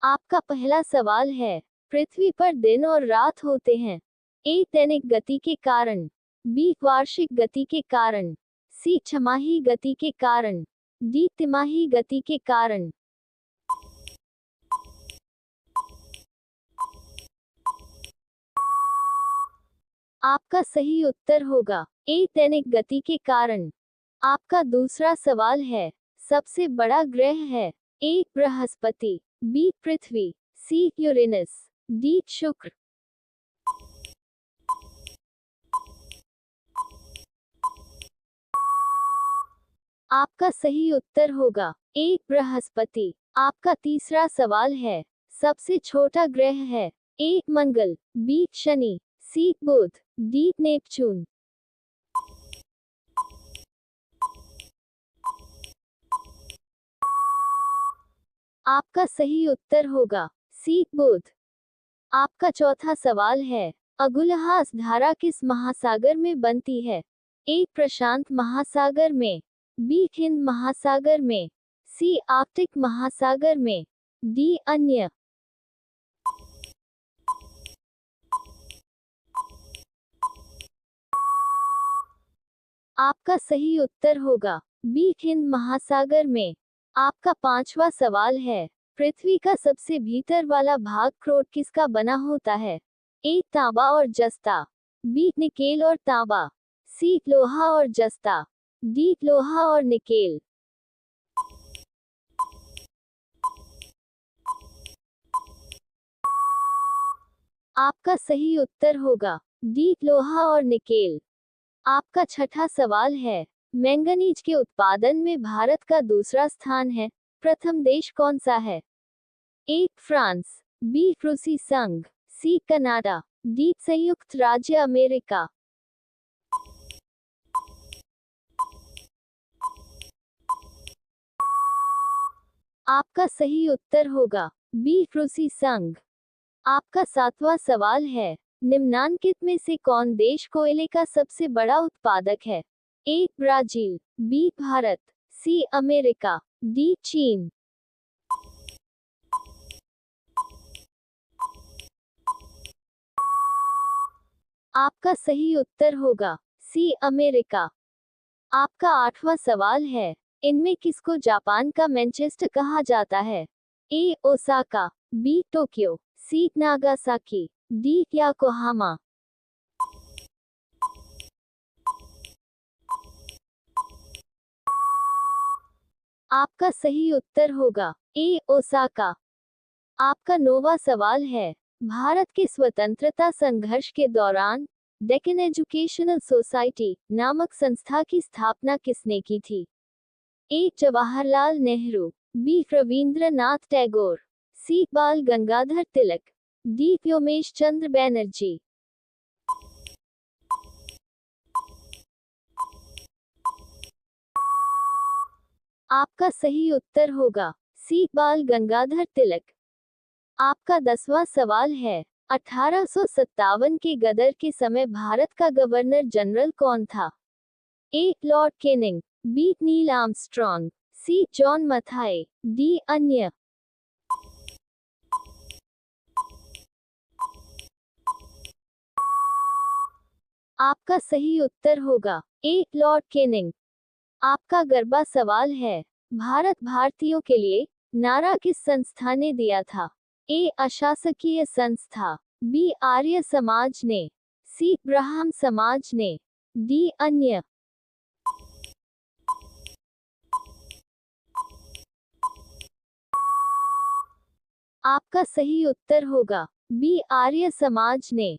आपका पहला सवाल है, पृथ्वी पर दिन और रात होते हैं। ए दैनिक गति के कारण, बी वार्षिक गति के कारण, सी छमाही गति के कारण, डी तिमाही गति के कारण। आपका सही उत्तर होगा ए दैनिक गति के कारण। आपका दूसरा सवाल है, सबसे बड़ा ग्रह है ए बृहस्पति, बी पृथ्वी, सी यूरेनस, डी शुक्र। आपका सही उत्तर होगा ए बृहस्पति। आपका तीसरा सवाल है, सबसे छोटा ग्रह है ए मंगल, बी शनि, सी बुध, डी नेपच्यून। आपका सही उत्तर होगा सी बुध। आपका चौथा सवाल है, अगुलहास धारा किस महासागर में बनती है ए प्रशांत महासागर में, बी हिंद महासागर में, सी आर्कटिक महासागर में, डी अन्य। आपका सही उत्तर होगा बी हिंद महासागर में। आपका पांचवा सवाल है, पृथ्वी का सबसे भीतर वाला भाग क्रोट किसका बना होता है ए तांबा और जस्ता, बी निकेल और तांबा, सी लोहा और जस्ता, डी लोहा और निकेल। आपका सही उत्तर होगा डी लोहा और निकेल। आपका छठा सवाल है, मैंगनीज के उत्पादन में भारत का दूसरा स्थान है, प्रथम देश कौन सा है ए फ्रांस, बी रूसी संघ, सी कनाडा, डी संयुक्त राज्य अमेरिका। आपका सही उत्तर होगा बी रूसी संघ। आपका सातवां सवाल है, निम्नांकित में से कौन देश कोयले का सबसे बड़ा उत्पादक है A Brazil, B Bharat, C America, D चीन। आपका सही उत्तर होगा सी अमेरिका। आपका आठवां सवाल है, इनमें किसको जापान का मैनचेस्टर कहा जाता है ए ओसाका, बी टोक्यो, सी नागासाकी, डी योकोहामा। आपका सही उत्तर होगा ए ओसाका। आपका नौवां सवाल है, भारत के स्वतंत्रता संघर्ष के दौरान डेक्कन एजुकेशनल सोसाइटी नामक संस्था की स्थापना किसने की थी ए जवाहरलाल नेहरू, बी रविंद्रनाथ टैगोर, सी बाल गंगाधर तिलक, डी व्योमेश चंद्र बैनर्जी। आपका सही उत्तर होगा सी बाल गंगाधर तिलक। आपका 10वां सवाल है, 1857 के गदर के समय भारत का गवर्नर जनरल कौन था A Lord Canning, B Neil Armstrong, C John Mathai, D अन्य। आपका सही उत्तर होगा ए लॉर्ड केनिंग। आपका 11वां सवाल है, भारत भारतीयों के लिए नारा किस संस्था ने दिया था ए अशासकीय संस्था, बी आर्य समाज ने, सी ब्राह्म समाज ने, डी अन्य। आपका सही उत्तर होगा बी आर्य समाज ने।